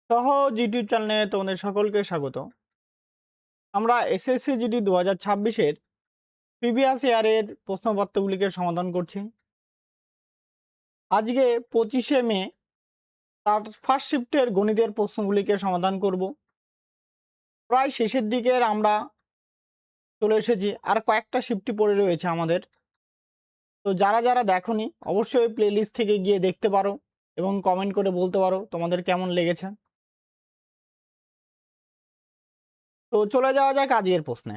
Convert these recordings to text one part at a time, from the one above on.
সহজ ইউটিউব চ্যানেলে তোমাদের সকলকে স্বাগত। আমরা এসএসসি জিডি 2026 এর প্রিভিয়াস ইয়ারের প্রশ্নপত্রগুলিকে সমাধান করছি। আজকে 25শে মে তার ফার্স্ট শিফটের গণিতের প্রশ্নগুলিকে সমাধান করব। প্রায় শেষের দিকের আমরা চলে এসেছি, আর কয়েকটা শিফটই পড়ে রয়েছে আমাদের। তো যারা যারা দেখোনি অবশ্যই প্লেলিস্ট থেকে গিয়ে দেখতে পারো এবং কমেন্ট করে বলতে পারো তোমাদের কেমন লেগেছে। তো চলে যাওয়া যাক আজকের প্রশ্নে।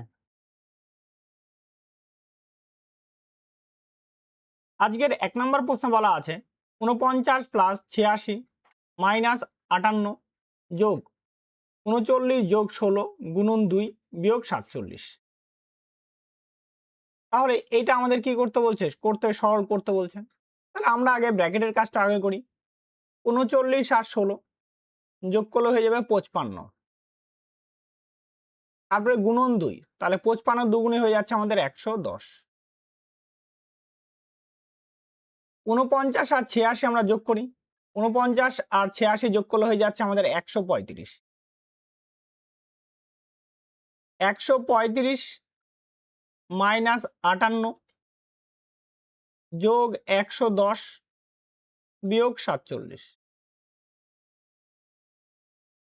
আজকের 1 নম্বর প্রশ্ন বলা আছে ৪৯ প্লাস ৮৬ মাইনাস ৫৮ যোগ ৩৯ যোগ ১৬ গুণন ২ বিয়োগ ৪৭। তাহলে এইটা আমাদের কি করতে বলছে? সরল করতে বলছে। তাহলে আমরা আগে ব্র্যাকেটের কাজটা আগে করি। ৩৯ আর ১৬ যোগ করলে হয়ে যাবে ৫৫। তারপরে গুণন ২, তাহলে ৫৫ দুগুণে হয়ে যাচ্ছে আমাদের ১১০। ৪৯ আর ৮৬ আমরা যোগ করি। ৪৯ আর ৮৬ যোগ করলে হয়ে যাচ্ছে আমাদের ১৩৫। ১৩৫ মাইনাস ৫৮ যোগ ১১০ বিয়োগ ৪৭।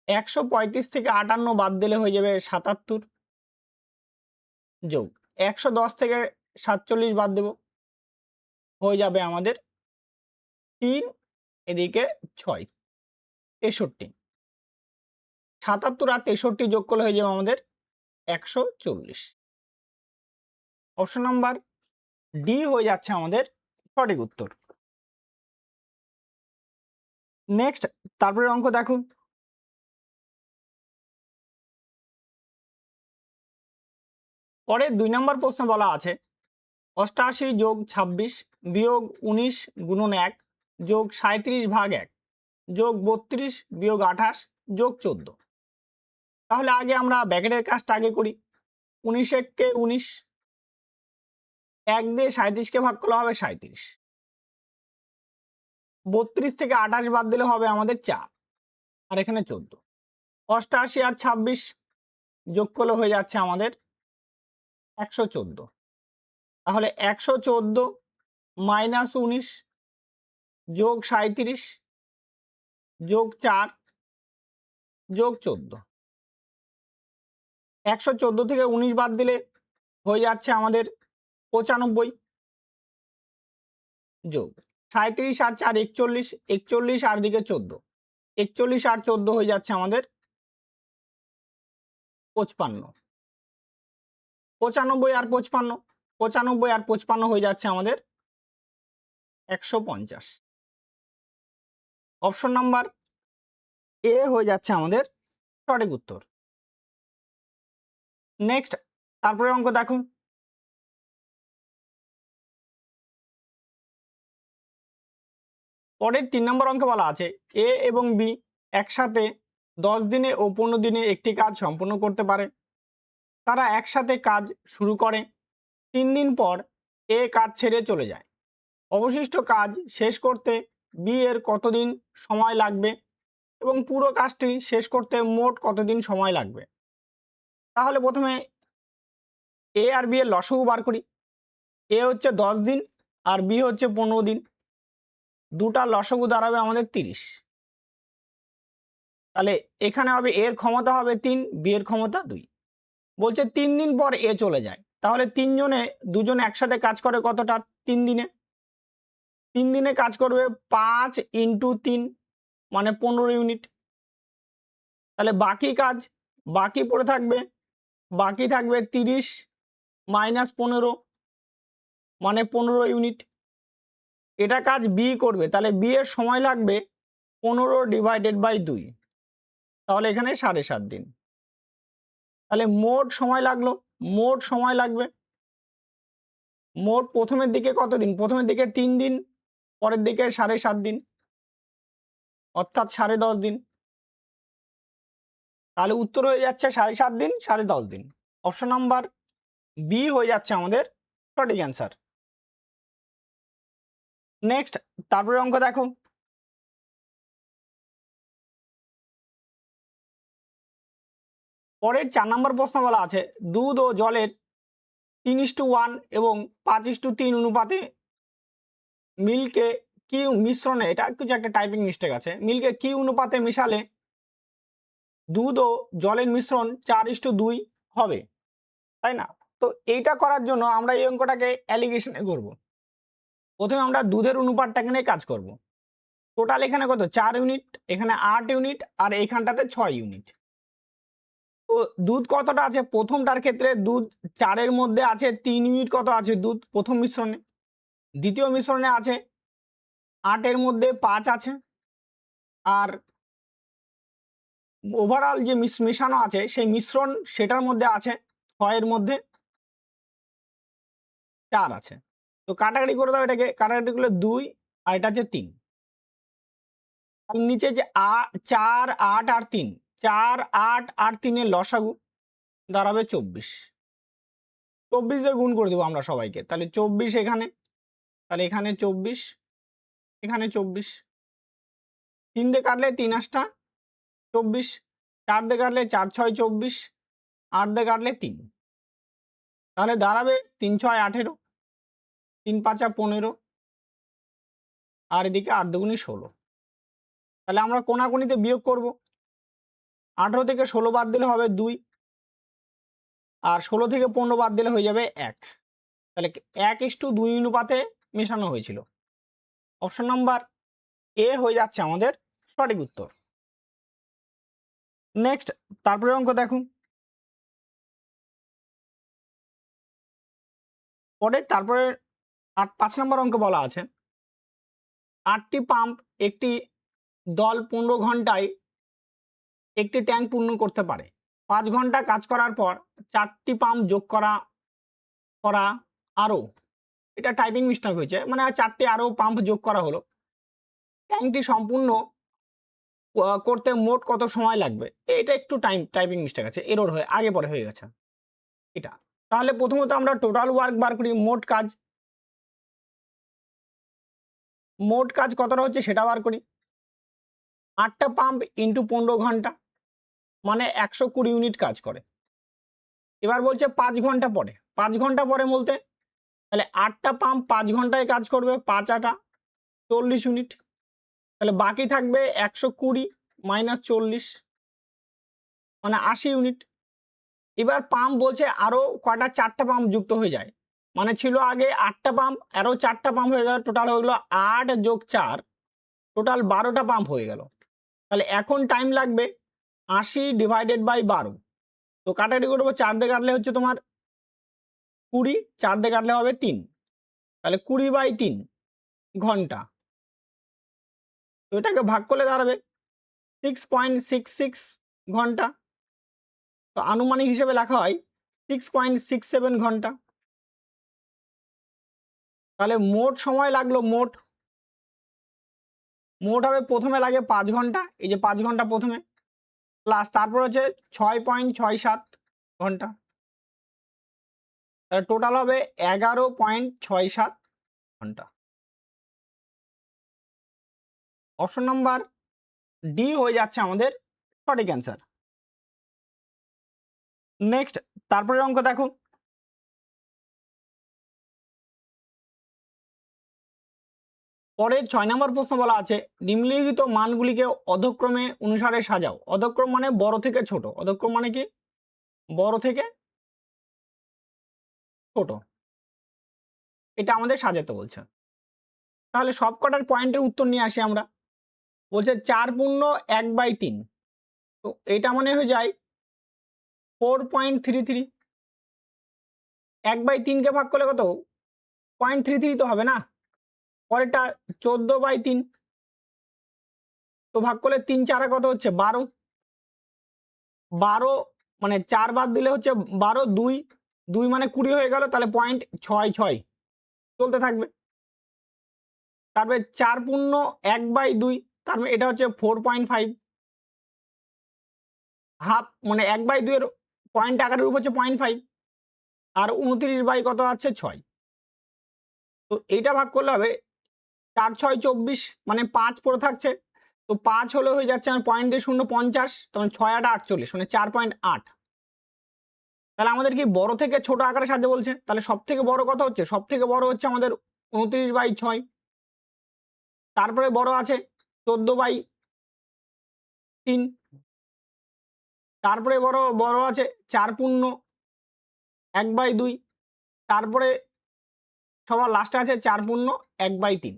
১৩৫ থেকে ৫৮ বাদ দিলে হয়ে যাবে ৭৭, যোগ ১১০ থেকে ৪৭ বাদ দেব, হয়ে যাবে আমাদের ৩, এদিকে ৬, ৬৩। ৭৭ আর ৬৩ যোগ করলে হয়ে যাবে আমাদের ১৪০। অপশন নাম্বার ডি হয়ে যাচ্ছে আমাদের সঠিক উত্তর। নেক্সট, তারপরে অঙ্ক দেখো। পরে ২ নম্বর প্রশ্ন বলা আছে ৮৮ যোগ ২৬ বিয়োগ ১৯ গুণন ১ যোগ ৩৭ ভাগ ১ যোগ ৩২ বিয়োগ ২৮ যোগ ১৪। তাহলে আগে আমরা ব্র্যাকেটের কাজটা আগে করি। ১৯ কে ১৯, ১ দিয়ে ৩৭কে ভাগ করলে হবে ৩৭। ৩২ থেকে ২৮ বাদ দিলে হবে আমাদের ৪, আর এখানে ১৪। ৮৮ আর ২৬ যোগ করলে হয়ে যাচ্ছে আমাদের ১১৪। তাহলে ১১৪ মাইনাস ১৯ যোগ ৩৭ যোগ ৪ যোগ ১৪। ১১৪ থেকে ১৯ বাদ দিলে হয়ে যাচ্ছে আমাদের ৯৫, যোগ ৩৭ আর ৪ ৪১, ৪১ আর দিকে ১৪, ৪১ আর ১৪ হয়ে যাচ্ছে আমাদের ৫৫। ৯৫ আর ৫৫, ৯৫ আর ৫৫ হয়ে যাচ্ছে আমাদের ১৫০। অপশন নাম্বার এ হয়ে যাচ্ছে আমাদের সঠিক উত্তর। নেক্সট, তারপরে অঙ্ক দেখো। পরের ৩ নম্বর অঙ্কে বলা আছে এ এবং বি একসাথে ১০ দিনে ও ১৫ দিনে একটি কাজ সম্পন্ন করতে পারে। তারা একসাথে কাজ শুরু করে, ৩ দিন পর এ কাজ ছেড়ে চলে যায়। অবশিষ্ট কাজ শেষ করতে বি এর কতদিন সময় লাগবে এবং পুরো কাজটি শেষ করতে মোট কতদিন সময় লাগবে? তাহলে প্রথমে এ আর বি এর লসাগু বার করি। এ হচ্ছে ১০ দিন আর বি হচ্ছে ১৫ দিন। দুটার লসাগু দাঁড়াবে আমাদের ৩০। তাহলে এখানে হবে এর ক্ষমতা হবে ৩, বি এর ক্ষমতা ২। বলছে ৩ দিন পর এ চলে যায়। তাহলে দুজনে একসাথে কাজ করে কতটা? ৩ দিনে। ৩ দিনে কাজ করবে ৫ ইন্টু ৩ মানে ১৫ ইউনিট। তাহলে বাকি পড়ে থাকবে, বাকি থাকবে ৩০ মাইনাস ১৫ মানে ১৫ ইউনিট। এটা কাজ বি করবে, তাহলে বি এর সময় লাগবে ১৫ ডিভাইডেড বাই ২, তাহলে এখানে ৭.৫ দিন। তাহলে মোট সময় লাগবে মোট প্রথমের দিকে কত দিন? প্রথমের দিকে ৩ দিন, পরের দিকে ৭.৫ দিন, অর্থাৎ ১০.৫ দিন। তাহলে উত্তর হয়ে যাচ্ছে ৭.৫ দিন, ১০.৫ দিন। অপশন নাম্বার বি হয়ে যাচ্ছে আমাদের সঠিক অ্যান্সার। নেক্সট, তারপরে অঙ্ক দেখো। পরের 4 নম্বর প্রশ্ন বলা আছে দুধ ও জলের 3:1 এবং 5:3 অনুপাতে মিল্কে কি মিশ্রণে, এটা কিছু একটা টাইপিং মিস্টেক আছে, মিল্কে কি অনুপাতে মিশালে দুধ ও জলের মিশ্রণ 4:2 হবে, তাই না? তো এইটা করার জন্য আমরা এই অঙ্কটাকে অ্যালিগেশনে করব। প্রথমে আমরা দুধের অনুপাতটাকে নিয়ে কাজ করব। টোটাল এখানে কত 4 ইউনিট, এখানে 8 ইউনিট, আর এইখানটাতে 6 ইউনিট। তো দুধ কতটা আছে? প্রথমটার ক্ষেত্রে দুধ 4-এর মধ্যে আছে 3 ইউনিট কত আছে দুধ প্রথম মিশ্রণে, দ্বিতীয় মিশ্রণে আছে 8-এর মধ্যে 5 আছে, আর ওভারঅল যে মেশানো আছে সেই মিশ্রণ সেটার মধ্যে আছে 6-এর মধ্যে 4 আছে। তো কাটাকাটি করে দাও, এটাকে কাটাকাটি করলে 2 আর এটা হচ্ছে 3। আর নিচে যে 4, 8 আর 3, 4, 8 আর 3 এর লসাগু দাঁড়াবে 24। 24 দিয়ে গুণ করে দেবো আমরা সবাইকে, তাহলে 24 এখানে, তাহলে এখানে 24, এখানে 24। 3 দিয়ে কাটলে 3 8 24, 4 দিয়ে কাটলে 4 6 24, 8 দিয়ে কাটলে 3, তাহলে দাঁড়াবে 3 6 18, 3 5 15, আর এদিকে 8 দুগুণী 16। তাহলে আমরা কোনাকুনিতে বিয়োগ করব। 18 থেকে 16 বাদ দিলে হবে 2, আর 16 থেকে 15 বাদ দিলে হয়ে যাবে 1। তাহলে 1:2 অনুপাতে মেশানো হয়েছিল। অপশন নাম্বার এ হয়ে যাচ্ছে আমাদের সঠিক উত্তর। নেক্সট, তারপরে অঙ্ক দেখুন। তারপরে 5 নম্বর অঙ্ক বলা আছে 8টি পাম্প একটি দল 15 ঘন্টায় একটি ট্যাঙ্ক পূর্ণ করতে পারে। 5 ঘন্টা কাজ করার পর 4টি পাম্প যোগ করা আরও, এটা টাইপিং মিস্টেক হয়েছে, মানে 4টি আরও পাম্প যোগ করা হলো, ট্যাঙ্কটি সম্পূর্ণ করতে মোট কত সময় লাগবে? এটা একটু টাইপিং মিস্টেক আছে, এরর হয়ে আগে পরে হয়ে গেছে এটা। তাহলে প্রথমত আমরা টোটাল ওয়ার্ক বার করি, মোট কাজ কতটা হচ্ছে সেটা বার করি। 8টা পাম্প ইন্টু 15 ঘন্টা মানে 120 ইউনিট কাজ করে। এবার বলছে 5 ঘন্টা পরে, 5 ঘন্টা পরে বলতে তাহলে 8টা পাম্প 5 ঘন্টায় কাজ করবে, 5 8 40 ইউনিট, তাহলে বাকি থাকবে 120 মাইনাস 40 মানে 80 ইউনিট। এবার পাম্প বলছে আরও কটা 4টা পাম্প যুক্ত হয়ে যায়, মানে ছিল আগে 8টা পাম্প, আরও 4টা পাম্প হয়ে গেল, টোটাল হয়ে গেল 8 যোগ 4, টোটাল 12টা পাম্প হয়ে গেল। তাহলে এখন টাইম লাগবে 80 ডিভাইডেড বাই 12। তো কাটাকাটি করবো, 4 দিয়ে কাটলে হচ্ছে তোমার 20, 4 দিয়ে কাটলে হবে 3, তাহলে 20/3 ঘন্টা। তো এটাকে ভাগ করলে দাঁড়াবে 6.66 ঘন্টা। তো আনুমানিক হিসেবে লেখা হয় 6.67 ঘন্টা। তাহলে মোট সময় লাগলো, মোট হবে প্রথমে লাগে 5 ঘন্টা, এই যে 5 ঘন্টা প্রথমে, প্লাস তারপর হচ্ছে 6.67 ঘন্টা, তাহলে টোটাল হবে 11.67 ঘন্টা। অপশন নাম্বার ডি হয়ে যাচ্ছে আমাদের সঠিক অ্যান্সার। নেক্সট, তারপরে অঙ্ক দেখো। পরের 6 নম্বর প্রশ্ন বলা আছে নিম্নলিখিত মানগুলিকে অধক্রমে অনুসারে সাজাও। অধক্রম মানে বড় থেকে ছোট, অধক্রম মানে কি বড় থেকে ছোট, এটা আমাদের সাজাতে বলছে। তাহলে সব কটার পয়েন্টের উত্তর নিয়ে আসি আমরা। বলছে 4 পূর্ণ 1/3, তো এটা মানে হয়ে যায় 4.33। 1/3 কে ভাগ করলে কত 0.33 তো হবে না। পরেরটা 14/3, তো ভাগ করলে 3 4 কত হচ্ছে 12, 12 মানে 4 বাদ দিলে হচ্ছে 12, 2 মানে 20 হয়ে গেল, তাহলে 0.66 চলতে থাকবে। তারপরে 4 পূর্ণ 1/2, তারপরে এটা হচ্ছে 4.5, হাফ মানে 1/2 এর পয়েন্ট আকারের রূপ হচ্ছে 0.5, আর 29 কত আছে 6। তো এইটা ভাগ করলে হবে 4 6 24 মানে 5 পড়ে থাকছে, তো 5 হলে হয়ে যাচ্ছে আমার পয়েন্ট দিয়ে 0 50, তখন 6 8 48 মানে 4.8। তাহলে আমাদের কি বড় থেকে ছোট আকারে সাজাতে বলছে, তাহলে সব থেকে বড় কত হচ্ছে, সব থেকে বড় হচ্ছে আমাদের 29/6, তারপরে বড় আছে 14/3, তারপরে বড় বড় আছে 4/1/2, তারপরে সবার লাস্টে আছে 4/1/3।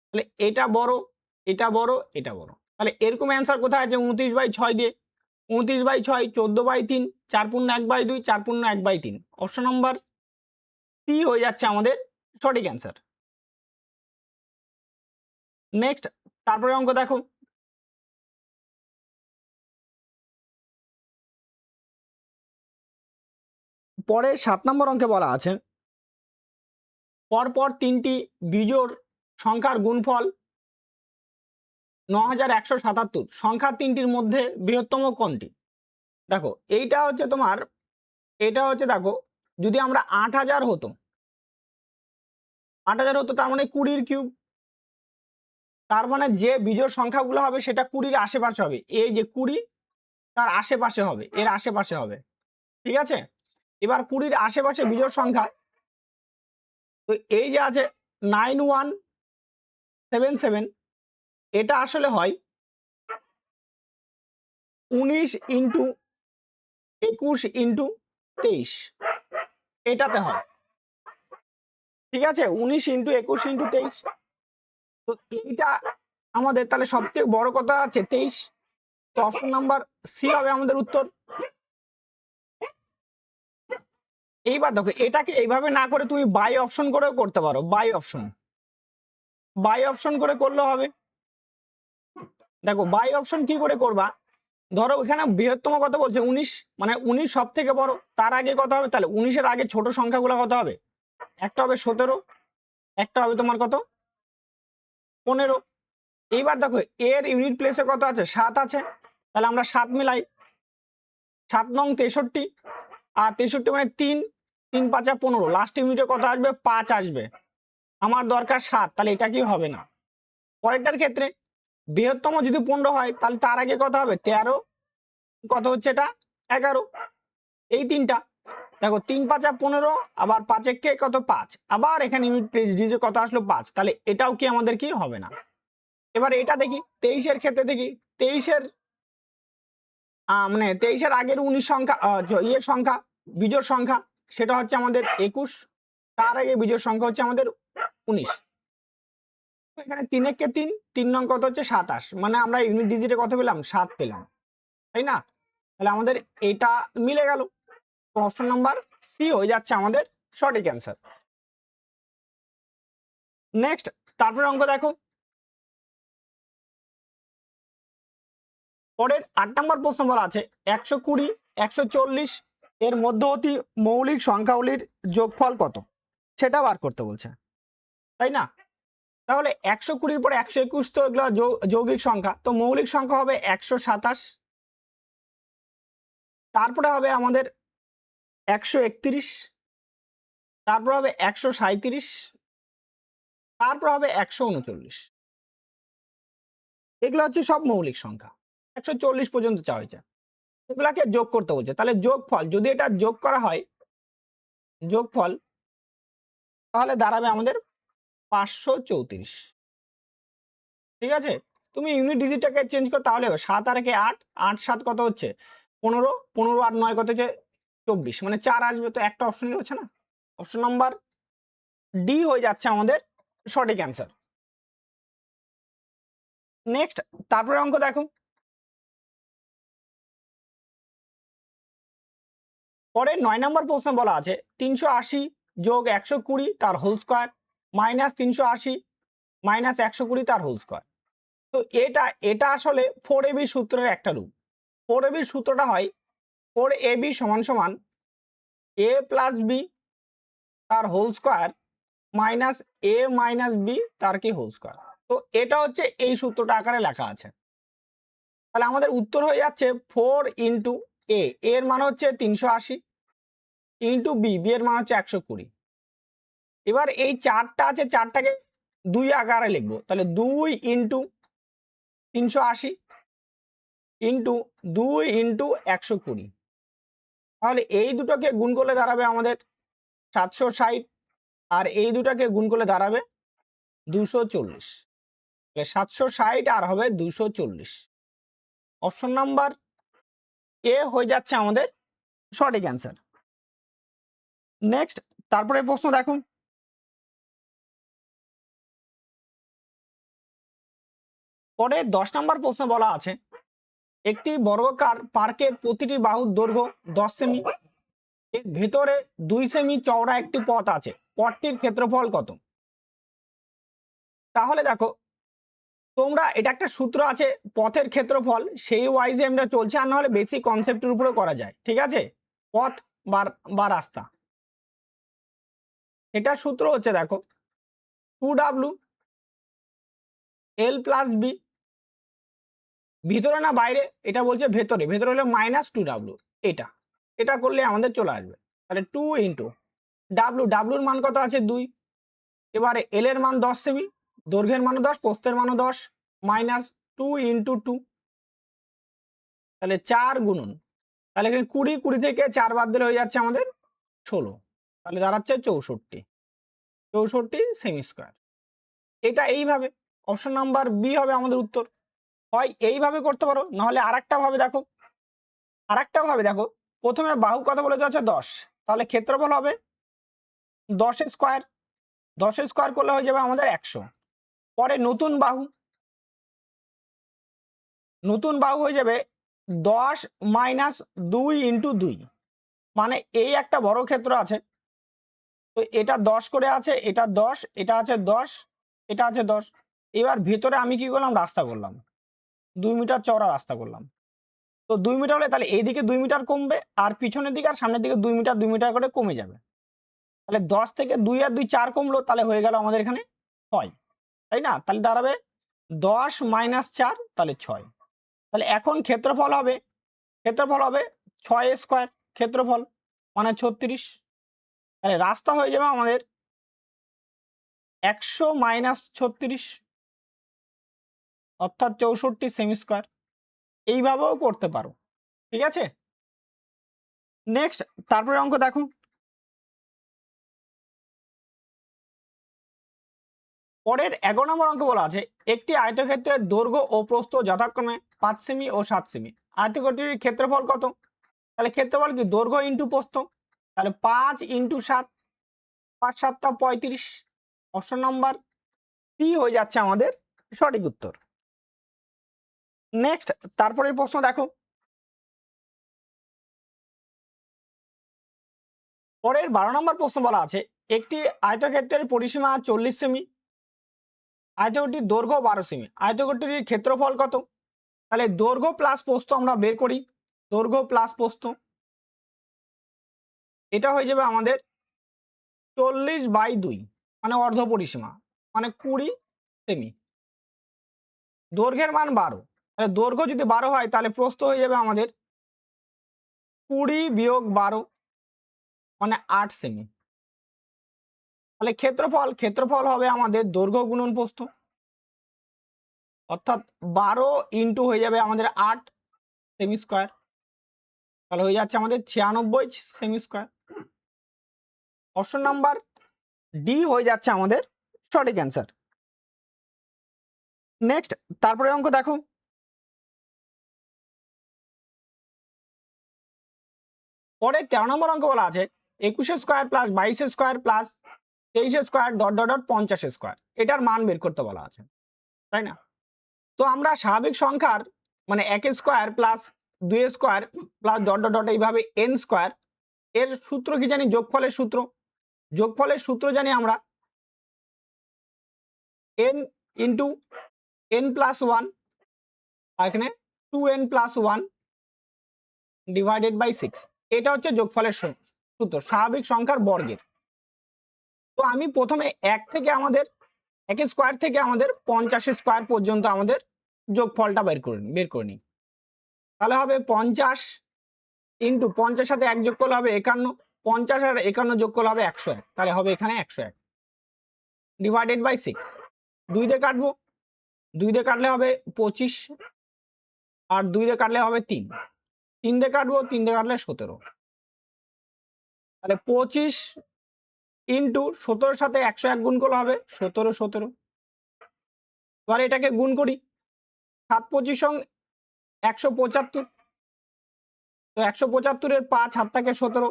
তাহলে এটা বড়, এটা বড়, এটা বড়। তাহলে এরকম অ্যান্সার কোথায় আছে 29/6 দিয়ে, 29/6, 14/3, 4/1/2, 4/1/3। অপশন নাম্বার সি হয়ে যাচ্ছে আমাদের সঠিক অ্যান্সার। নেক্সট তারপরে অঙ্ক দেখো, পরে 7 নম্বর অঙ্কে বলা আছে পরপর 3টি বিজোড় সংখ্যার গুণফল 9177, সংখ্যা 3টির মধ্যে বৃহত্তম কোনটি? দেখো এইটা হচ্ছে তোমার, এটা হচ্ছে দেখো যদি আমরা 8000 হতো, 8000 হতো তার মানে 20 কিউব, তার মানে যে বিজোড় সংখ্যাগুলো হবে সেটা 20-র আশেপাশে হবে, এই যে 20 তার আশেপাশে হবে, এর আশেপাশে হবে, ঠিক আছে। এবার 20-র আশেপাশে বিজোড় সংখ্যা, তো এই যে আছে 9177, এটা আসলে হয় 19 ইন্টু 21 ইন্টু 23, এটাতে হয়, ঠিক আছে, 19 ইন্টু 21 ইন্টু 23। তো এইটা আমাদের তাহলে সবচেয়ে বড় কথা আছে 23, তো অপশন নাম্বার সি হবে আমাদের উত্তর। এইবার দেখো এটাকে এইভাবে না করে তুমি বাই অপশন করেও করতে পারো, বাই অপশন করে করলে হবে। দেখো বাই অপশন কি করে করবা, ধরো এখানে বৃহত্তম কত বলছে 19, মানে 19 সব থেকে বড়, তার আগে কত হবে, তাহলে 19-এর আগে ছোট সংখ্যাগুলো কত হবে, একটা হবে 17, একটা হবে তোমার কত 15। এইবার দেখো এর ইউনিট প্লেসে কত আছে, 7 আছে, তাহলে আমরা 7 মিলাই, 7 নং 63, আর 63 মানে 3, 3 5 15, লাস্ট ইউনিটে কত আসবে 5 আসবে, আমার দরকার 7, তাহলে এটা কি হবে না। পরেরটার ক্ষেত্রে বৃহত্তম যদি 15 হয় তাহলে তার আগে কত হবে 13, কত হচ্ছে এটা 11, এই তিনটা। দেখো 3 5 15, আবার 5 কে কত 5, আবার এখানে ইউনিট প্লেস ডিজে কত আসলো 5, তাহলে এটাও কি আমাদের কি হবে না। এবার এটা দেখি 23-এর ক্ষেত্রে, দেখি 23-এর মানে 23-এর আগের 19 সংখ্যা, ইয়ের সংখ্যা বিজোড় সংখ্যা সেটা হচ্ছে আমাদের 21, তার আগে বিজোড় সংখ্যা হচ্ছে আমাদের 19, এখানে 3 কে 3, 3 নং কত হচ্ছে 27, মানে আমরা ইউনিট ডিজিটে কত পেলাম 7 পেলাম, তাই না। তাহলে আমাদের এটা মিলে গেল, তো অপশন নাম্বার সি হয়ে যাচ্ছে আমাদের সঠিক অ্যান্সার। নেক্সট তারপরে অঙ্ক দেখো, পরের 8 নম্বর প্রশ্ন বলা আছে 120, 140 এর মধ্যবর্তী মৌলিক সংখ্যাগুলির যোগফল কত, সেটা বার করতে বলছে, তাই না। তাহলে 120 পরে 121 তো এগুলো যৌগিক সংখ্যা, তো মৌলিক সংখ্যা হবে 127, তারপরে হবে আমাদের 131, তারপর হবে 137, তারপর হবে 139, এগুলো হচ্ছে সব মৌলিক সংখ্যা, 140 পর্যন্ত চাওয়া হয়েছে, এগুলাকে যোগ করতে বলছে। তাহলে যোগফল যদি এটা যোগ করা হয়, যোগফল তাহলে দাঁড়াবে আমাদের 534, ঠিক আছে। তুমি ইউনিট ডিজিটটাকে চেঞ্জ করো তাহলে হবে 7 আর 8, 8 7 কত হচ্ছে 15, 15 আর 9 কত হচ্ছে 24, মানে 4 আসবে, তো একটা অপশনই হচ্ছে না, অপশন নাম্বার ডি হয়ে যাচ্ছে আমাদের সঠিক অ্যান্সার। নেক্সট তারপরে অঙ্ক দেখো, পরে 9 নম্বর প্রশ্ন বলা আছে 380 যোগ 120 তার হোল স্কয়ার মাইনাস 380 মাইনাস 120 তার হোল স্কয়ার। তো এটা আসলে 4ab সূত্রের একটা রূপ। 4ab সূত্রটা হয় 4ab সমান সমান a প্লাস বি তার whole square minus a minus B তার কি হোল স্কয়ার। তো এটা হচ্ছে এই সূত্রটা আকারে লেখা আছে। তাহলে আমাদের উত্তর হয়ে যাচ্ছে 4 ইন্টু a, এর মান হচ্ছে 380, ইন্টু বি, বি এর মান হচ্ছে 120। এবার এই চারটা আছে, চারটাকে 2 আকারে লিখবো, তাহলে 2 ইন্টু 380 ইন্টু 2 ইন্টু 120, তাহলে এই দুটোকে গুণ করলে দাঁড়াবে আমাদের 760, আর এই দুটাকে গুণ করলে দাঁড়াবে 240। 760 আর হবে 240। অপশন নাম্বার এ হয়ে যাচ্ছে আমাদের সঠিক অ্যান্সার। নেক্সট, তারপরে প্রশ্ন দেখুন, পরে 10 নম্বর প্রশ্ন বলা আছে একটি বর্গাকার পার্কের প্রতিটি বাহুর দৈর্ঘ্য 10 সেমি, এর ভেতরে 2 সেমি চওড়া একটি পথ আছে, পথটির ক্ষেত্রফল কত? তাহলে দেখো, তোমরা এটা একটা সূত্র আছে পথের ক্ষেত্রফল, সেই ওয়াইজে আমরা চলছে, আর নাহলে বেসিক কনসেপ্টের উপরে করা যায়, ঠিক আছে? পথ বা রাস্তা, এটা সূত্র হচ্ছে দেখো 2W L প্লাস বি, ভিতরে না বাইরে, এটা বলছে ভেতরে, ভেতরে হলে -2W, এটা করলে আমাদের চলে আসবে। তাহলে 2 ইন্টু ডাব্লু, ডাব্লুর মান কত আছে 2, এবারে এল এর মান 10 সেমি, দৈর্ঘ্যের মানও 10, প্রস্থের মানও 10, -2 ইন্টু 2, তাহলে 4 গুণন, তাহলে এখানে 20, 20 থেকে 4 বাদ দিলে হয়ে যাচ্ছে আমাদের 16, তাহলে দাঁড়াচ্ছে 64 সেমি স্কোয়ার। এটা এইভাবে অপশন নাম্বার বি হবে আমাদের উত্তর। হয় এইভাবে করতে পারো, নাহলে আরেকটা ভাবে দেখো, প্রথমে বাহু কত বলেছে হচ্ছে 10, তাহলে ক্ষেত্রফল হবে 10 স্কোয়ার, 10 স্কোয়ার করলে হয়ে যাবে আমাদের 100। পরে নতুন বাহু হয়ে যাবে 10 - 2 ইন্টু 2, মানে এই একটা বড় ক্ষেত্র আছে, তো এটা 10 করে আছে, এটা 10, এটা আছে 10, এটা আছে 10। এবার ভিতরে আমি কি করলাম, রাস্তা করলাম, 2 মিটার চওড়া রাস্তা করলাম। তো 2 মিটার হলে তাহলে এইদিকে 2 মিটার কমবে, আর পিছনের দিকে আর সামনের দিকে 2 মিটার 2 মিটার করে কমে যাবে। তাহলে 10 থেকে 2 আর 2 4 কমলো, তাহলে হয়ে গেল আমাদের এখানে 6, তাই না? তাহলে দাঁড়াবে 10 - 4, তাহলে 6। তাহলে এখন ক্ষেত্রফল হবে 6 স্কোয়ার, ক্ষেত্রফল মানে 36। তাহলে রাস্তা হয়ে যাবে আমাদের 100 - 36, অর্থাৎ 64 সেমি স্কোয়ার। এইভাবেও করতে পারো, ঠিক আছে? নেক্সট, তারপরে অঙ্ক দেখো, পরের 11 নম্বর অঙ্ক বলা আছে একটি আয়তক্ষেত্রের দৈর্ঘ্য ও প্রস্থ যথাক্রমে 5 সেমি ও 7 সেমি, আয়তক্ষেত্রটির ক্ষেত্রফল কত? তাহলে ক্ষেত্রফল কি, দৈর্ঘ্য ইন্টু প্রস্থ, তাহলে 5 ইন্টু 7, 5 7 35। অপশন নাম্বার সি হয়ে যাচ্ছে আমাদের সঠিক উত্তর। নেক্সট, তারপরের প্রশ্ন দেখো, পরের 12 নম্বর প্রশ্ন বলা আছে একটি আয়তক্ষেত্রের পরিসীমা 40 সেমি, আয়তক্ষেত্রটির দৈর্ঘ্য 12 সেমি, আয়তক্ষেত্রটির ক্ষেত্রফল কত? তাহলে দৈর্ঘ্য প্লাস প্রস্থ আমরা বের করি, দৈর্ঘ্য প্লাস প্রস্থ, এটা হয়ে যাবে আমাদের 40/2, মানে অর্ধ পরিসীমা, মানে 20 সেমি। দৈর্ঘ্যের মান 12, তাহলে দৈর্ঘ্য যদি 12 হয় তাহলে প্রস্থ হয়ে যাবে আমাদের 20 - 12, মানে 8 সেমি। তাহলে ক্ষেত্রফল হবে আমাদের দৈর্ঘ্য গুণন প্রস্থ, অর্থাৎ 12 ইন্টু হয়ে যাবে আমাদের 8 সেমি স্কোয়ার, তাহলে হয়ে যাচ্ছে আমাদের 96 semi square. Option number D হয়ে যাচ্ছে আমাদের সঠিক অ্যান্সার। নেক্সট, তারপরে অঙ্ক দেখো, পরে 13 নম্বর অঙ্ক বলা আছে 21 square plus 22 square plus 23 square dot dot dot 50 square, এটার মান বের করতে বলা আছে, তাই না? তো আমরা স্বাভাবিক সংখ্যার মানে 1 square plus 2 square plus dot dot dot এইভাবে n স্কোয়ার, এর সূত্র কি জানি, যোগফলের সূত্র জানি আমরা n ইন্টু n প্লাস 1, আর এখানে 2n প্লাস 1 ডিভাইডেড বাই 6, এটা হচ্ছে যোগফলের সূত্র স্বাভাবিক সংখ্যার বর্গের। তো আমি প্রথমে 1 স্কোয়ার থেকে আমাদের 50 স্কোয়ার পর্যন্ত আমাদের যোগফলটা বের করে নিই। তাহলে হবে 50 ইন্টু 50 সাথে 1 যোগ করলে হবে 51, 50 আর 51 যোগ করলে হবে 101, তাহলে হবে এখানে 101 ডিভাইডেড বাই 6। 2 দিয়ে কাটবো, 2 দিয়ে কাটলে হবে 25, আর 2 দিয়ে কাটলে হবে 3, 3 দিয়ে কাটবো, 3 দিয়ে কাটলে 17, তাহলে 25 ইন্টু 17 সাথে 101 গুণ করলে হবে 17। এবার এটাকে গুণ করি, 7 25 175। তো 175-এর 5 হাত থাকে 17,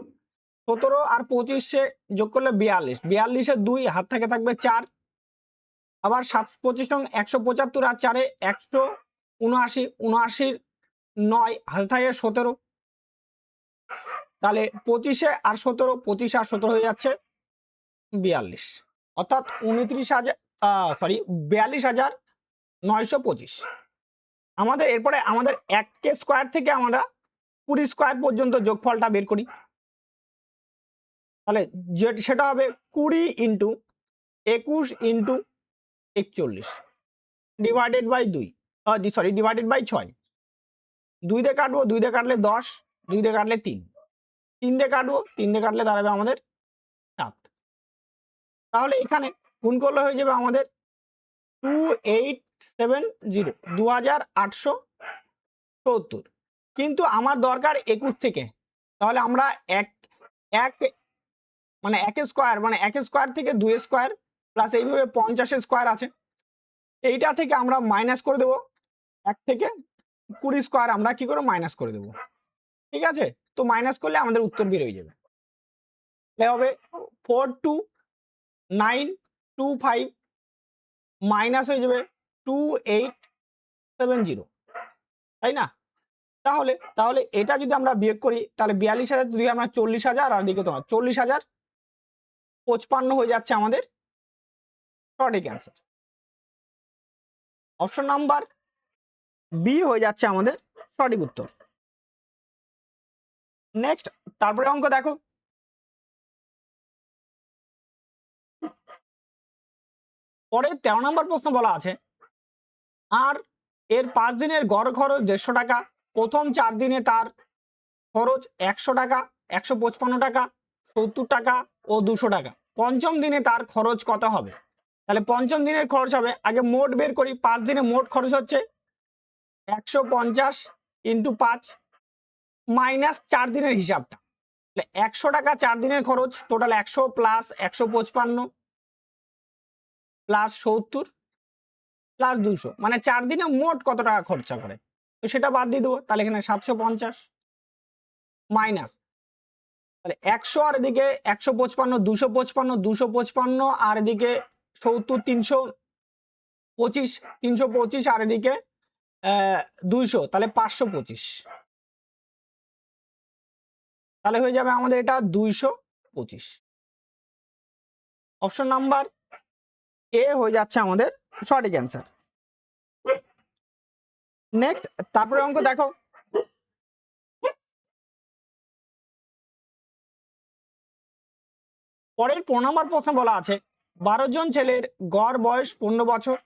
17 আর 25 যোগ করলে 42, 42-এর 2 হাত থেকে থাকবে 4, আবার 7 25 175 আর 4-এ 179, 79 9 হাতে থাকে 17। তাহলে 25 আর 17, 25 আর 17 হয়ে যাচ্ছে 42, অর্থাৎ 42,925। আমাদের এরপরে আমাদের 1 স্কোয়ার থেকে আমরা 20 স্কোয়ার পর্যন্ত যোগফলটা বের করি। তাহলে সেটা হবে 20 into 21 into 41 divided by 2, divided by 6। 2 দিয়ে কাটবো, 2 দিয়ে কাটলে 10, 2 দিয়ে কাটলে 3, 3 দিয়ে কাটবো, 3 দিয়ে কাটলে দাঁড়াবে আমাদের 7। তাহলে এখানে গুণ করলে হয়ে যাবে আমাদের 2870, 2870। কিন্তু আমার দরকার 21 থেকে, তাহলে আমরা এক স্কোয়ার, মানে 1 স্কোয়ার থেকে 2 স্কোয়ার প্লাস এইভাবে 50 স্কোয়ার আছে, এইটা থেকে আমরা মাইনাস করে দেবো। 1 থেকে 20 স্কোয়ার আমরা কি করে মাইনাস করে দেবো, ঠিক আছে? তো মাইনাস করলে আমাদের উত্তর বেরোয় যাবে। তাহলে হবে 42925 মাইনাস হয়ে যাবে 2870, তাই না? তাহলে এটা যদি আমরা বিয়োগ করি, তাহলে 42,000 যদি আমরা 40,000 আর দিকে তোমার 40,055 হয়ে যাচ্ছে আমাদের সঠিক অ্যান্সার। অপশন নাম্বার বি হয়ে যাচ্ছে আমাদের সঠিক উত্তর। নেক্সট, তারপরে অঙ্ক দেখো, পরে 13 নম্বর প্রশ্ন বলা আছে, আর এর 5 দিনের গড় খরচ 150 টাকা, প্রথম 4 দিনে তার খরচ 100 টাকা, 155 টাকা, 70 টাকা ও 200 টাকা, পঞ্চম দিনে তার খরচ কত হবে? তাহলে পঞ্চম দিনের খরচ হবে, আগে মোট বের করি, 5 দিনে মোট খরচ হচ্ছে 150 ইন্টু 5 মাইনাস 4 দিনের হিসাবটা। 100 টাকা 4 দিনের খরচ, টোটাল 100 প্লাস 155 প্লাস 70 প্লাস 200, মানে 4 দিনে মোট কত টাকা খরচা করে, তো সেটা বাদ দিয়ে দেবো। তাহলে এখানে 750 মাইনাস, তাহলে 100 আর এদিকে 155, 255, 255 আর এদিকে 70, 325, 325 আর এদিকে 200, তাহলে 525। তাহলে হয়ে যাবে আমাদের এটা 225। অপশন নাম্বার এ হয়ে যাচ্ছে আমাদের সঠিক অ্যান্সার। নেক্সট, তারপরে অঙ্ক দেখো, পরের 15 নম্বর প্রশ্ন বলা আছে, 12 জন ছেলের গড় বয়স 15 বছর,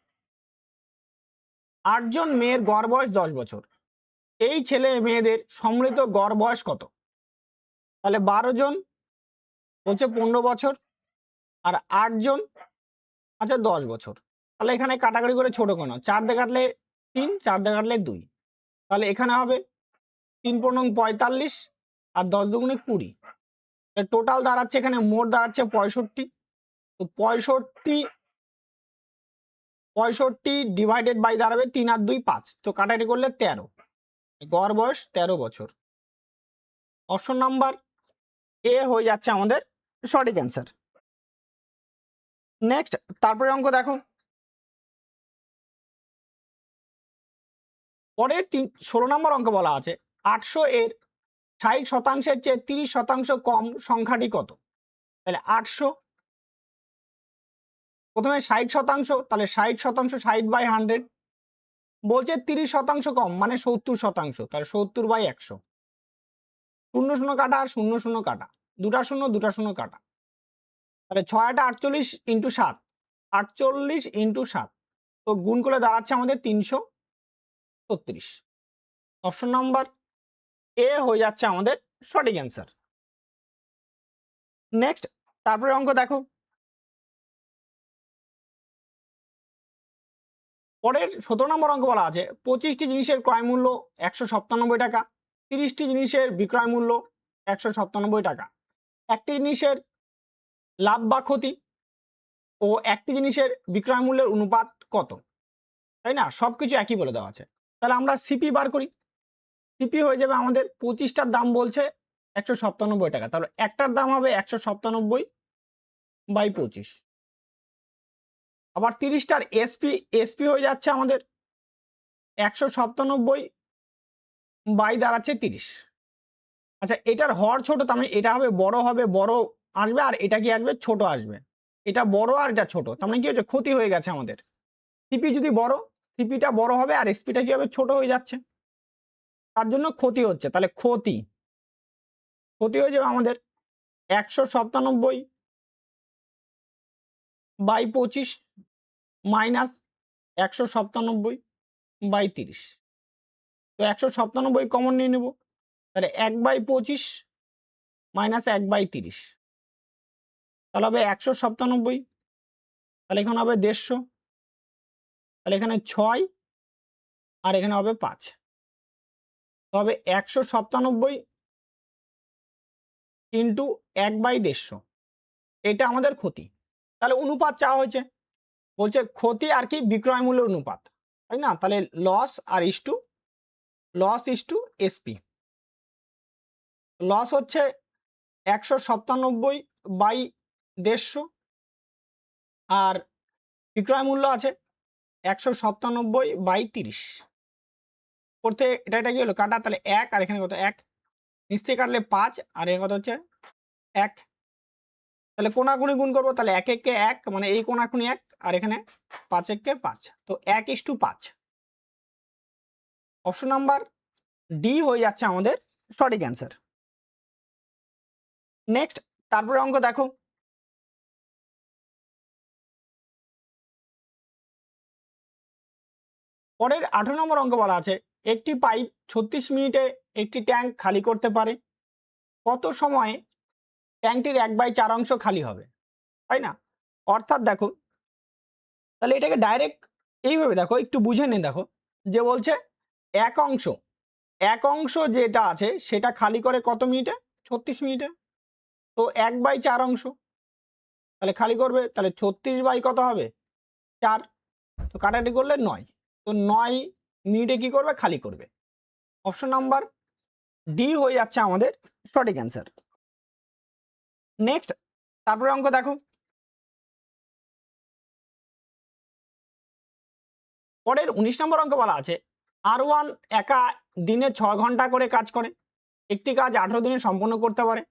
8 জন মেয়ের গড় বয়স 10 বছর, এই ছেলে মেয়েদের সম্মিলিত গড় বয়স কত? তাহলে 12 জন হচ্ছে 15 বছর আর 8 জন আচ্ছা 10 বছর। তাহলে এখানে কাটাকাটি করে ছোট কোনো, 4 দিয়ে কাটলে 3, 4 দিয়ে কাটলে 2, তাহলে এখানে হবে 3 পূর্ণং 45 আর 10 দুগুণে 20, টোটাল দাঁড়াচ্ছে এখানে মোট দাঁড়াচ্ছে 65। তো 65 ডিভাইডেড বাই দাঁড়াবে 3 আর 2 5, তো কাটাকাটি করলে 13, গড় বয়স 13 বছর। অপশন নাম্বার এ হয়ে যাচ্ছে আমাদের সঠিক অ্যান্সার। নেক্সট, তারপরে অঙ্ক দেখো, পরে 16 নম্বর অঙ্ক বলা আছে, 800 এর 60% চেয়ে 30% কম সংখ্যাটি কত? তাহলে 800, প্রথমে 60%, তাহলে 60%, 60/100 বলছে 30% কম মানে 70%, তাহলে 70/100, 0 0 কাটা আর 0 0 কাটা, দুটা শূন্য দুটা শূন্য কাটা, তাহলে 6 48 ইন্টু 7, 48 ইন্টু 7, তো গুণ করে দাঁড়াচ্ছে আমাদের 336। অপশন নাম্বার এ হয়ে যাচ্ছে আমাদের সঠিক অ্যান্সার। নেক্সট, তারপরে অঙ্ক দেখো, পরের 17 নম্বর অঙ্ক বলা আছে, 25টি জিনিসের ক্রয় মূল্য 197 টাকা, 30টি জিনিসের বিক্রয় মূল্য 197 টাকা, একটি জিনিসের লাভ বা ক্ষতি ও একটি জিনিসের বিক্রয় মূল্যের অনুপাত কত, তাই না? সবকিছু একই বলে দেওয়া আছে। তাহলে আমরা সিপি বার করি। সিপি হয়ে যাবে আমাদের 25টার দাম বলছে 197 টাকা, তাহলে একটার দাম হবে 197/25। আবার 30টার এসপি হয়ে যাচ্ছে আমাদের 197 দাঁড়াচ্ছে 30। আচ্ছা, এটার হর ছোট, তার মানে এটা হবে বড় আসবে, আর এটা কি আসবে, ছোট আসবে। এটা বড় আর এটা ছোট, তার মানে কি হচ্ছে, ক্ষতি হয়ে গেছে আমাদের। সিপি যদি বড়, সিপিটা বড় হবে আর এসপিটা কি হবে, ছোট হয়ে যাচ্ছে, তার জন্য ক্ষতি হচ্ছে। তাহলে ক্ষতি হয়ে যাবে আমাদের 197/25 মাইনাস 197/30। তো 197 কমন নিয়ে নেব, তাহলে 1/25 মাইনাস 1/30, তাহলে হবে 197। তাহলে এখানে হবে 150, তাহলে এখানে 6 আর এখানে হবে 5, তবে 197 ইন্টু 1/150, এটা আমাদের ক্ষতি। তাহলে অনুপাত চাওয়া হয়েছে, বলছে ক্ষতি আর কি বিক্রয় মূল্যের অনুপাত, তাই না? তাহলে loss is to SP. Loss হচ্ছে 197/150 আর বিক্রয় মূল্য আছে 197/30। করতে এটা কি হলো, কাটা, তাহলে 1 আর এখানে কত, 1 নিচ থেকে কাটলে 5 আর এর কত হচ্ছে 1। তাহলে কোনাকুনি গুণ করবো, তাহলে 1 1 1, মানে এই কোনাকুনি 1 আর এখানে 5 1 5, তো 1:5। অপশন নাম্বার ডি হয়ে যাচ্ছে আমাদের সঠিক অ্যান্সার। নেক্সট, তারপরে অঙ্ক দেখো, পরের 18 নম্বর অঙ্ক বলা আছে একটি পাইপ 36 মিনিটে একটি ট্যাঙ্ক খালি করতে পারে, কত সময়ে ট্যাঙ্কটির 1/4 অংশ খালি হবে, তাই না? অর্থাৎ দেখো, তাহলে এটাকে ডাইরেক্ট এইভাবে দেখো, একটু বুঝে নিয়ে দেখো, যে বলছে এক অংশ যেটা আছে সেটা খালি করে কত মিনিটে, 36 মিনিটে। তো 1/4 অংশ, তাহলে খালি করবে, তাহলে 36 কত হবে 4, তো কাটাকাটি করলে 9, তো 9 মিনিটে কি করবে, খালি করবে। অপশন নাম্বার ডি হয়ে যাচ্ছে আমাদের সঠিক অ্যান্সার। নেক্সট, তারপরে অঙ্ক দেখো, পরের 19 নম্বর অঙ্ক বলা আছে R1 একা দিনে 6 ঘন্টা করে কাজ করে, একটি কাজ 18 দিনে সম্পন্ন করতে পারে।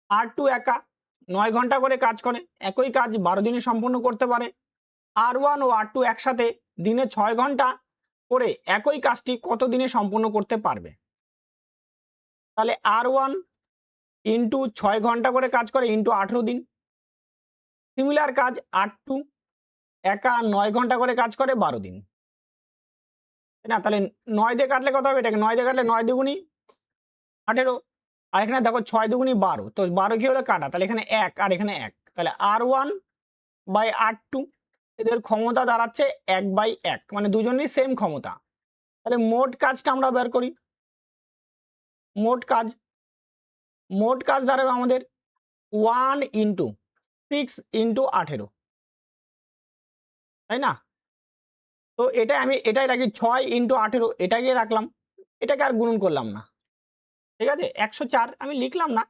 R2 একা 9 ঘন্টা করে কাজ করে, একই কাজ 12 দিনে সম্পন্ন করতে পারে। R1 ও R2 একসাথে দিনে 6 ঘন্টা করে একই কাজটি কত দিনে সম্পন্ন করতে পারবে? তাহলে R1 ইন্টু 6 ঘন্টা করে কাজ করে ইন্টু 18 দিন। সিমিলার কাজ R2 একা 9 ঘন্টা করে কাজ করে 12 দিন, তাই না? তাহলে 9 দিয়ে কাটলে কত হবে, এটাকে 9 দিয়ে কাটলে 9 দুগুণী 18, আর এখানে দেখো 6 দুগুণী 12, তো 12 কি হলো, কাটা, তাহলে এখানে 1 আর এখানে 1, তাহলে R1/R2 এদের ক্ষমতা দাঁড়াচ্ছে 1/1, মানে দুজনেরই সেম ক্ষমতা। তাহলে মোট কাজটা আমরা বের করি, মোট কাজ দাঁড়াবে আমাদের 1 ইন্টু 6 ইন্টু 18, তাই না? তো এটাই রাখি 6 ইন্টু 18, এটাকে রাখলাম, এটাকে আর গুণন করলাম না, ঠিক আছে? 104 আমি লিখলাম না,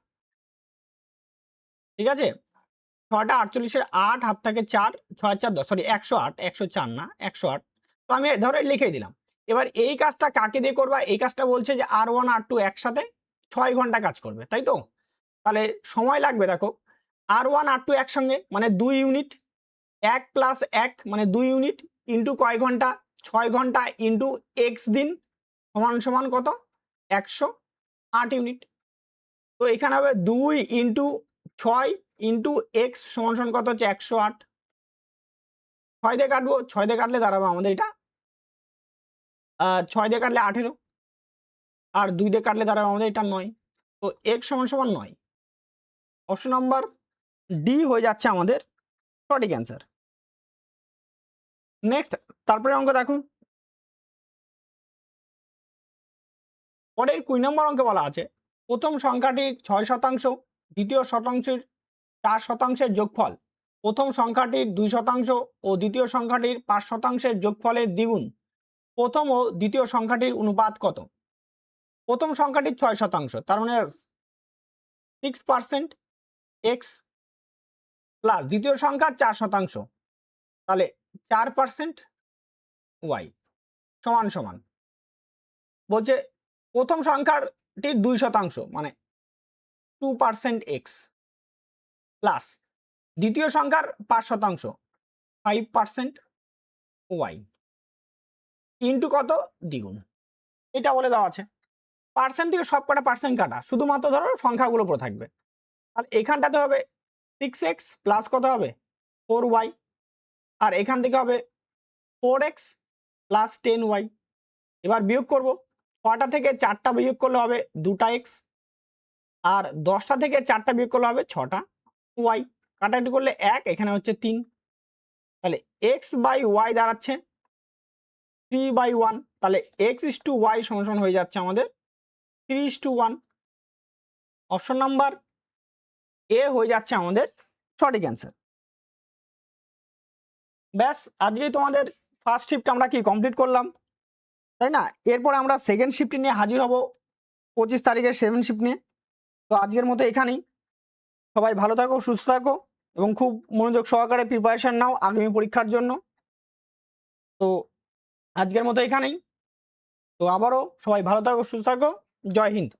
ঠিক আছে? 6টা 48-এর 8 হাত থাকে 4, 6 4 10, সরি 108, 104 না 108, তো আমি ধরো লিখে দিলাম। এবার এই কাজটা কাকে দিয়ে করবা, এই কাজটা বলছে যে R1 R2 একসাথে 6 ঘন্টা কাজ করবে, তাই তো? তাহলে সময় লাগবে, দেখো R1 R2 একসঙ্গে মানে 2 ইউনিট, 1 প্লাস 1 মানে 2 ইউনিট, ইন্টু কয় ঘন্টা, 6 ঘন্টা, ইন্টু x দিন সমান সমান কত, 108 ইউনিট। তো এখানে হবে 2 ইন্টু 6 ইন্টু x সমান সমান কত হচ্ছে 108। 6 দিয়ে কাটবো, 6 দিয়ে কাটলে দাঁড়াবো আমাদের এটা 6 দিয়ে কাটলে 18, আর 2 দিয়ে কাটলে দাঁড়াবো আমাদের এটা 9, তো x সমান সমান 9। অপশন নাম্বার ডি হয়ে যাচ্ছে আমাদের সঠিক অ্যান্সার। নেক্সট, তারপরে অঙ্ক দেখুন, পরের 20 নম্বর অঙ্কে বলা আছে প্রথম সংখ্যাটির 6% দ্বিতীয় শতাংশের 4% যোগফল প্রথম সংখ্যাটির 2% ও দ্বিতীয় সংখ্যাটির 5%-এর যোগফলের দ্বিগুণ, প্রথম ও দ্বিতীয় সংখ্যাটির অনুপাত কত? প্রথম সংখ্যাটির 6%, তার মানে 6% x প্লাস দ্বিতীয় সংখ্যার 4%, তাহলে 4% y সমান সমান বলছে প্রথম সংখ্যাটির 2% মানে 2% x প্লাস দ্বিতীয় সংখ্যার 5% 5% y ইন্টু কত? দ্বিগুণ। এটা বলে দেওয়া আছে। পার্সেন্ট থেকে সব কটা পার্সেন্ট কাটা, শুধুমাত্র ধরো সংখ্যাগুলো পড়ে থাকবে। আর এখানটাতে হবে 6x প্লাস কত হবে? 4y, আর এখান থেকে হবে 4x প্লাস 10y। এবার বিয়োগ করব, 6টা থেকে 4টা বিয়োগ করলে হবে 2টা x, আর 10টা থেকে 4টা বিয়োগ করলে হবে 6টা y। কাটাকাটি করলে 1, এখানে হচ্ছে 3, তাহলে x বাই y দাঁড়াচ্ছে 3/1, তাহলে x/y সমান হয়ে যাচ্ছে আমাদের 3:1। অপশন নাম্বার এ হয়ে যাচ্ছে আমাদের সঠিক অ্যান্সার। ব্যাস, আজকেই তোমাদের ফার্স্ট শিফট আমরা কি কমপ্লিট করলাম, তাই না? এরপর আমরা সেকেন্ড শিফট নিয়ে হাজির হব 25 তারিখের 7 শিফট নিয়ে। তো আজকের মতো এখানেই, সবাই ভালো থাকো, সুস্থ থাকো এবং খুব মনোযোগ সহকারে প্রিপারেশন নাও আগামী পরীক্ষার জন্য। তো আজকের মতো এখানেই, তো আবারও সবাই ভালো থাকো, সুস্থ থাকো, জয় হিন্দ।